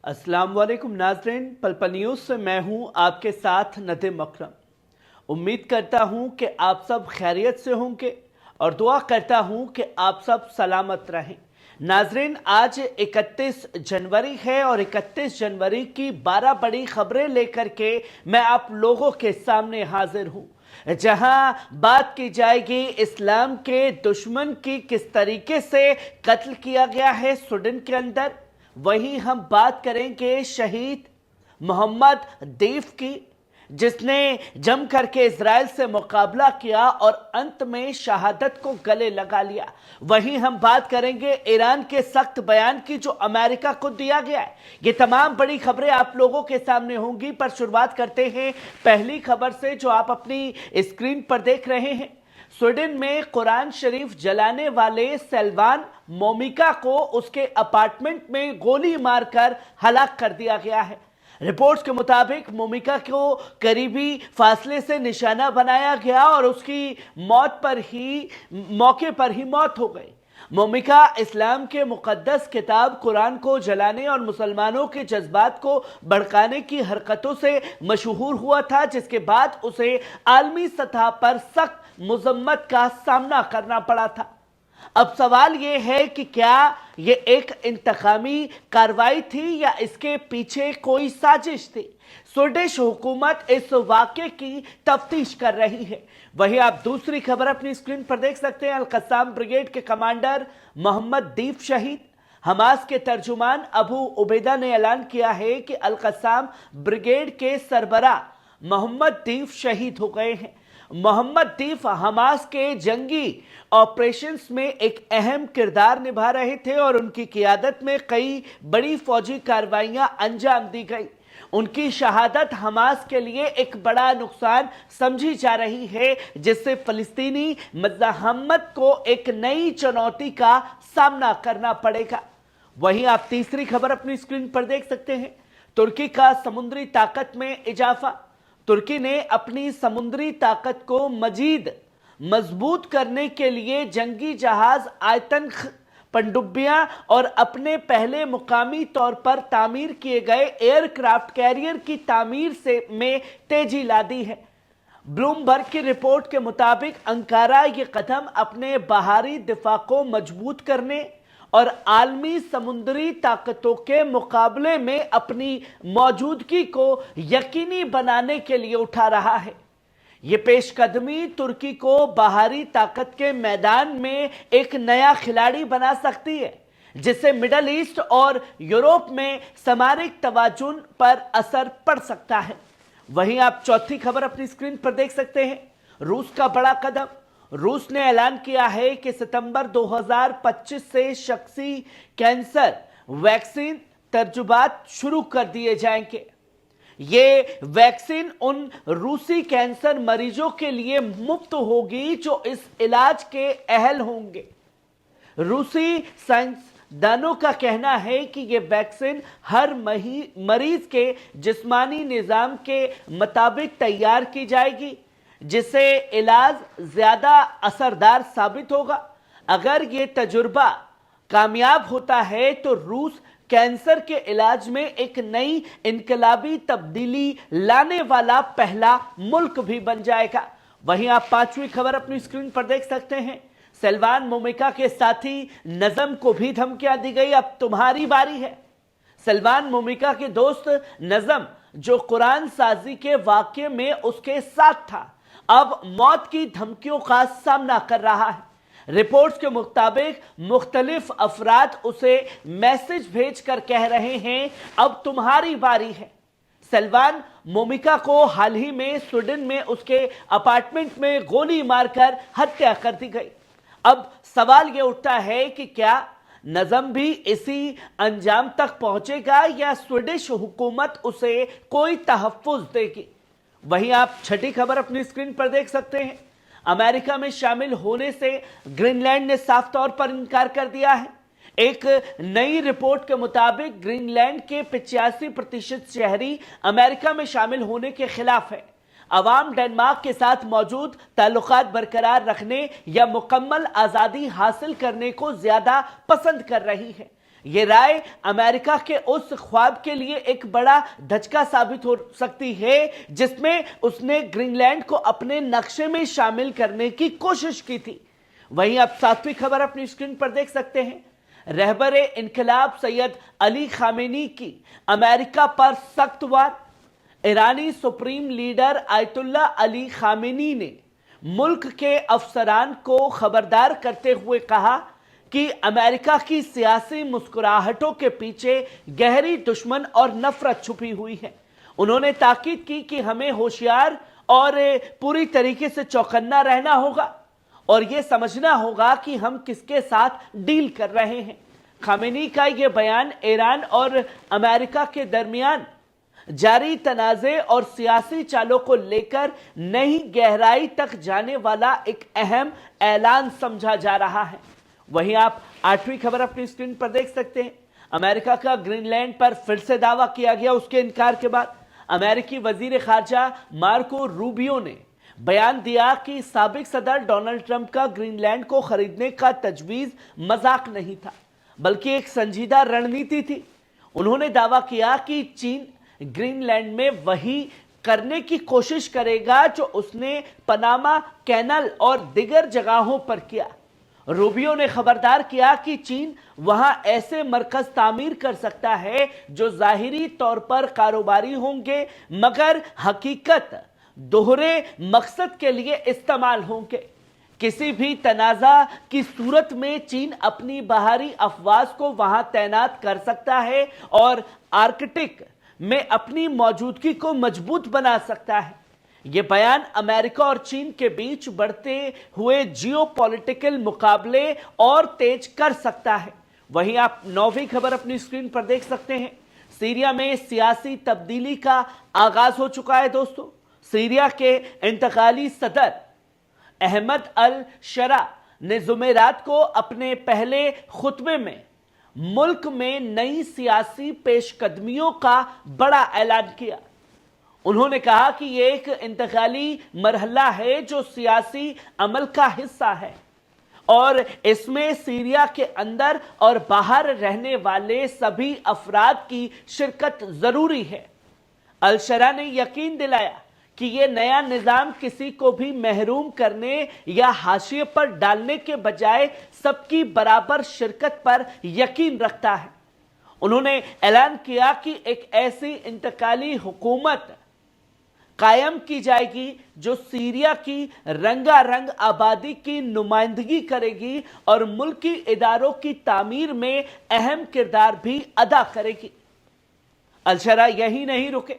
अस्सलाम वालेकुम नाज़रीन, पल न्यूज़ से मैं हूं आपके साथ नदीम अकरम। उम्मीद करता हूं कि आप सब खैरियत से होंगे और दुआ करता हूं कि आप सब सलामत रहें। नाज़रीन, आज 31 जनवरी है और 31 जनवरी की 12 बड़ी खबरें लेकर के मैं आप लोगों के सामने हाजिर हूं, जहां बात की जाएगी इस्लाम के दुश्मन की किस तरीके से कत्ल किया गया है स्वीडन के अंदर। वहीं हम बात करेंगे शहीद मोहम्मद दैफ की, जिसने जम करके इजराइल से मुकाबला किया और अंत में शहादत को गले लगा लिया। वहीं हम बात करेंगे ईरान के सख्त बयान की जो अमेरिका को दिया गया है। ये तमाम बड़ी खबरें आप लोगों के सामने होंगी, पर शुरुआत करते हैं पहली खबर से जो आप अपनी स्क्रीन पर देख रहे हैं। स्वीडन में कुरान शरीफ जलाने वाले सेल्वान मोमिका को उसके अपार्टमेंट में गोली मारकर हलाक कर दिया गया है। रिपोर्ट्स के मुताबिक मोमिका को करीबी फासले से निशाना बनाया गया और उसकी मौके पर ही मौत हो गई। मोमिका इस्लाम के मुकद्दस किताब कुरान को जलाने और मुसलमानों के जज्बात को भड़काने की हरकतों से मशहूर हुआ था, जिसके बाद उसे आलमी सतह पर सख्त मुजम्मत का सामना करना पड़ा था। अब सवाल यह है कि क्या यह एक इंतकामी कार्रवाई थी या इसके पीछे कोई साजिश थी। स्वीडिश हुकूमत इस वाक़े की तफ्तीश कर रही है। वहीं आप दूसरी खबर अपनी स्क्रीन पर देख सकते हैं। अल-कस्साम ब्रिगेड के कमांडर मोहम्मद दैफ शहीद। हमास के तर्जुमान अबू उबैदा ने ऐलान किया है कि अल-कस्साम ब्रिगेड के सरबराह मोहम्मद दैफ शहीद हो गए हैं। मोहम्मद दैफ हमास के जंगी ऑपरेशंस में एक अहम किरदार निभा रहे थे और उनकी क़ियादत में कई बड़ी फौजी कार्रवाइयां अंजाम दी गई। उनकी शहादत हमास के लिए एक बड़ा नुकसान समझी जा रही है, जिससे फलस्तीनी मज़ाहमत को एक नई चुनौती का सामना करना पड़ेगा। वहीं आप तीसरी खबर अपनी स्क्रीन पर देख सकते हैं। तुर्की का समुद्री ताकत में इजाफा। तुर्की ने अपनी समुद्री ताकत को मजीद मजबूत करने के लिए जंगी जहाज आयतन पनडुब्बियां और अपने पहले मुकामी तौर पर तामीर किए गए एयरक्राफ्ट कैरियर की तामीर में तेजी ला दी है। ब्लूमबर्ग की रिपोर्ट के मुताबिक अंकारा ये कदम अपने बाहरी दिफा को मजबूत करने और आलमी समुद्री ताकतों के मुकाबले में अपनी मौजूदगी को यकीनी बनाने के लिए उठा रहा है। ये पेशकदमी तुर्की को बाहरी ताकत के मैदान में एक नया खिलाड़ी बना सकती है, जिससे मिडल ईस्ट और यूरोप में सामरिक तवाजुन पर असर पड़ सकता है। वहीं आप चौथी खबर अपनी स्क्रीन पर देख सकते हैं। रूस का बड़ा कदम। रूस ने ऐलान किया है कि सितंबर 2025 से शख्सी कैंसर वैक्सीन तजुर्बात शुरू कर दिए जाएंगे। ये वैक्सीन उन रूसी कैंसर मरीजों के लिए मुफ्त होगी जो इस इलाज के अहल होंगे। रूसी साइंसदानों का कहना है कि यह वैक्सीन हर मरीज के जिस्मानी निज़ाम के मुताबिक तैयार की जाएगी, जिससे इलाज ज्यादा असरदार साबित होगा। अगर ये तजुर्बा कामयाब होता है तो रूस कैंसर के इलाज में एक नई इनकलाबी तब्दीली लाने वाला पहला मुल्क भी बन जाएगा। वहीं आप पांचवी खबर अपनी स्क्रीन पर देख सकते हैं। सेल्वान मोमिका के साथी नजम को भी धमकियां दी गई, अब तुम्हारी बारी है। सेल्वान मोमिका के दोस्त नजम, जो कुरान साजी के वाक़े में उसके साथ था, अब मौत की धमकियों का सामना कर रहा है। रिपोर्ट्स के मुताबिक मुख्तलिफ अफराद उसे मैसेज भेजकर कह रहे हैं अब तुम्हारी बारी है। सेल्वान मोमिका को हाल ही में स्वीडन में उसके अपार्टमेंट में गोली मारकर हत्या कर दी गई। अब सवाल यह उठता है कि क्या नजम भी इसी अंजाम तक पहुंचेगा या स्वीडिश हुकूमत उसे कोई तहफ्फुज देगी। वहीं आप छठी खबर अपनी स्क्रीन पर देख सकते हैं। अमेरिका में शामिल होने से ग्रीनलैंड ने साफ तौर पर इनकार कर दिया है। एक नई रिपोर्ट के मुताबिक ग्रीनलैंड के 85% शहरी अमेरिका में शामिल होने के खिलाफ है। अवाम डेनमार्क के साथ मौजूद ताल्लुकात बरकरार रखने या मुकम्मल आज़ादी हासिल करने को ज्यादा पसंद कर रही है। ये राय अमेरिका के उस ख्वाब के लिए एक बड़ा धचका साबित हो सकती है जिसमें उसने ग्रीनलैंड को अपने नक्शे में शामिल करने की कोशिश की थी। वहीं अब सातवीं खबर अपनी स्क्रीन पर देख सकते हैं। रहबरे इनकलाब सैयद अली खामेनी की अमेरिका पर सख्त वार। ईरानी सुप्रीम लीडर आयतुल्ला अली खामेनी ने मुल्क के अफसरान को खबरदार करते हुए कहा कि अमेरिका की सियासी मुस्कुराहटों के पीछे गहरी दुश्मन और नफरत छुपी हुई है। उन्होंने ताकीद की कि हमें होशियार और पूरी तरीके से चौकन्ना रहना होगा और यह समझना होगा कि हम किसके साथ डील कर रहे हैं। खामेनी का यह बयान ईरान और अमेरिका के दरमियान जारी तनाज़े और सियासी चालों को लेकर नई गहराई तक जाने वाला एक अहम ऐलान समझा जा रहा है। वहीं आप आठवीं खबर अपनी स्क्रीन पर देख सकते हैं। अमेरिका का ग्रीनलैंड पर फिर से दावा किया गया उसके इनकार के बाद अमेरिकी वजीर खारजा मार्को रूबियो ने बयान दिया कि साबिक सदर डोनाल्ड ट्रंप का ग्रीनलैंड को खरीदने का तजवीज़ मजाक नहीं था बल्कि एक संजीदा रणनीति थी। उन्होंने दावा किया कि चीन ग्रीनलैंड में वही करने की कोशिश करेगा जो उसने पनामा कैनल और दिगर जगहों पर किया। रूबियो ने खबरदार किया कि चीन वहां ऐसे मरकज तामीर कर सकता है जो जाहिरी तौर पर कारोबारी होंगे मगर हकीकत दोहरे मकसद के लिए इस्तेमाल होंगे। किसी भी तनाज़ा की सूरत में चीन अपनी बाहरी अफवाज को वहां तैनात कर सकता है और आर्कटिक में अपनी मौजूदगी को मजबूत बना सकता है। यह बयान अमेरिका और चीन के बीच बढ़ते हुए जियोपॉलिटिकल मुकाबले और तेज कर सकता है। वहीं आप नौवीं खबर अपनी स्क्रीन पर देख सकते हैं। सीरिया में सियासी तब्दीली का आगाज हो चुका है दोस्तों। सीरिया के इंतकाली सदर अहमद अल शरा ने जुमेरात को अपने पहले खुतबे में मुल्क में नई सियासी पेशकदमियों का बड़ा ऐलान किया। उन्होंने कहा कि यह एक इंतकाली मरहला है जो सियासी अमल का हिस्सा है और इसमें सीरिया के अंदर और बाहर रहने वाले सभी अफराद की शिरकत जरूरी है। अल शरा ने यकीन दिलाया कि यह नया निजाम किसी को भी महरूम करने या हाशिए पर डालने के बजाय सबकी बराबर शिरकत पर यकीन रखता है। उन्होंने ऐलान किया कि एक ऐसी इंतकाली हुकूमत कायम की जाएगी जो सीरिया की रंगारंग आबादी की नुमाइंदगी करेगी और मुल्की इदारों की तामीर में अहम किरदार भी अदा करेगी। अल शरा यही नहीं रुके,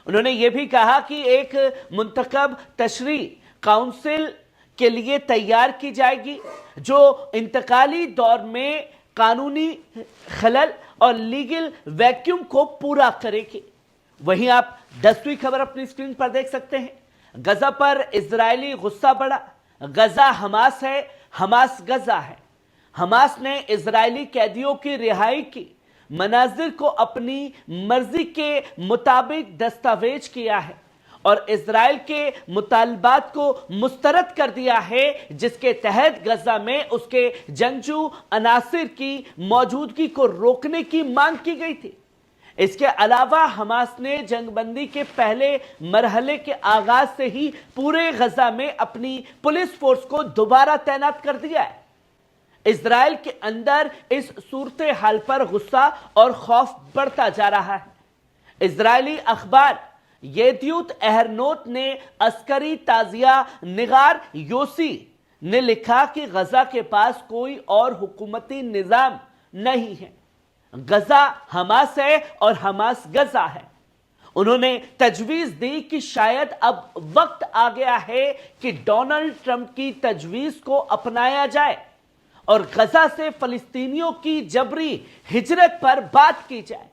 उन्होंने ये भी कहा कि एक मुंतखब तशरी काउंसिल के लिए तैयार की जाएगी जो इंतकाली दौर में कानूनी खलल और लीगल वैक्यूम को पूरा करेगी। वहीं आप 10वीं खबर अपनी स्क्रीन पर देख सकते हैं। गजा पर इजरायली गुस्सा बढ़ा। गजा हमास है, हमास गजा है। हमास ने इजरायली कैदियों की रिहाई की मनाजिर को अपनी मर्जी के मुताबिक दस्तावेज किया है और इजराइल के मुतालबात को मुस्तरद कर दिया है जिसके तहत गजा में उसके जंगजू अनासिर की मौजूदगी को रोकने की मांग की गई थी। इसके अलावा हमास ने जंगबंदी के पहले मरहले के आगाज से ही पूरे गजा में अपनी पुलिस फोर्स को दोबारा तैनात कर दिया है। इजराइल के अंदर इस सूरत हाल पर गुस्सा और खौफ बढ़ता जा रहा है। इजरायली अखबार येदियुत एहरनोत ने अस्करी ताजिया निगार योसी ने लिखा कि गजा के पास कोई और हुकूमती निजाम नहीं है। गजा हमास है और हमास गजा है। उन्होंने तजवीज दी कि शायद अब वक्त आ गया है कि डोनाल्ड ट्रंप की तजवीज को अपनाया जाए और गजा से फलस्तीनियों की जबरी हिजरत पर बात की जाए।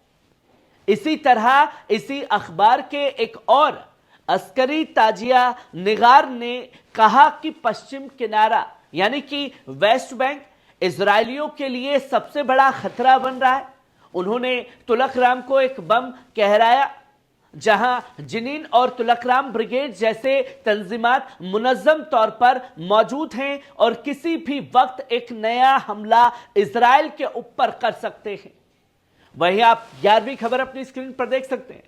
इसी तरह इसी अखबार के एक और अस्करी ताजिया निगार ने कहा कि पश्चिम किनारा यानी कि वेस्ट बैंक इजरायलियों के लिए सबसे बड़ा खतरा बन रहा है। उन्होंने तुलकराम को एक बम कहराया जहां जिनीन और तुलकराम ब्रिगेड जैसे तंजीमात मुनज़्ज़म तौर पर मौजूद हैं और किसी भी वक्त एक नया हमला इजराइल के ऊपर कर सकते हैं। वहीं आप 11वीं खबर अपनी स्क्रीन पर देख सकते हैं।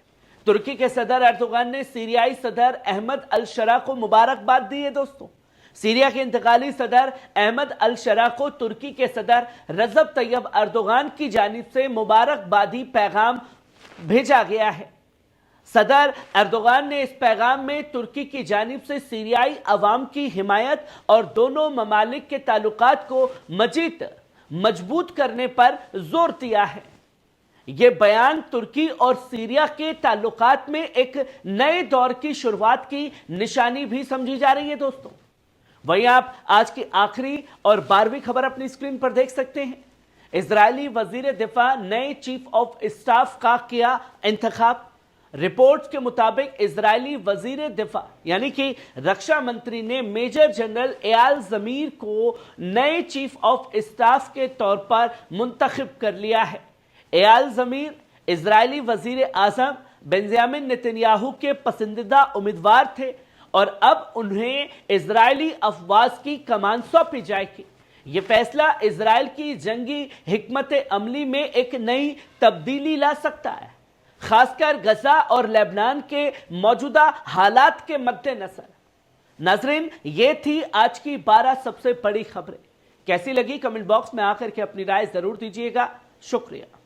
तुर्की के सदर एर्दोगान ने सीरियाई सदर अहमद अल शरा को मुबारकबाद दी है। दोस्तों, सीरिया के इंतकाली सदर अहमद अल शरा को तुर्की के सदर रजब तैयब एर्दोगान की जानिब से मुबारकबादी पैगाम भेजा गया है। सदर एर्दोगान ने इस पैगाम में तुर्की की जानिब से सीरियाई अवाम की हिमायत और दोनों ममालिक के ताल्लुकात को मजीद मजबूत करने पर जोर दिया है। ये बयान तुर्की और सीरिया के ताल्लुकात में एक नए दौर की शुरुआत की निशानी भी समझी जा रही है। दोस्तों, वहीं आप आज की आखिरी और 12वीं खबर अपनी स्क्रीन पर देख सकते हैं। इजरायली वजीर दिफा नए चीफ ऑफ स्टाफ का किया इंतखाब। रिपोर्ट्स के मुताबिक इजरायली वजीर दिफा यानी कि रक्षा मंत्री ने मेजर जनरल एयाल जमीर को नए चीफ ऑफ स्टाफ के तौर पर मुंतखब कर लिया है। एयाल जमीर इजरायली वजीर आजम बेंजामिन नेतन्याहू के पसंदीदा उम्मीदवार थे और अब उन्हें इजरायली अफवाज की कमान सौंपी जाएगी। ये फैसला इजराइल की जंगी हिकमत अमली में एक नई तब्दीली ला सकता है, खासकर गजा और लेबनान के मौजूदा हालात के मद्देनजर। नाजरीन, ये थी आज की 12 सबसे बड़ी खबरें। कैसी लगी कमेंट बॉक्स में आकर के अपनी राय जरूर दीजिएगा। शुक्रिया।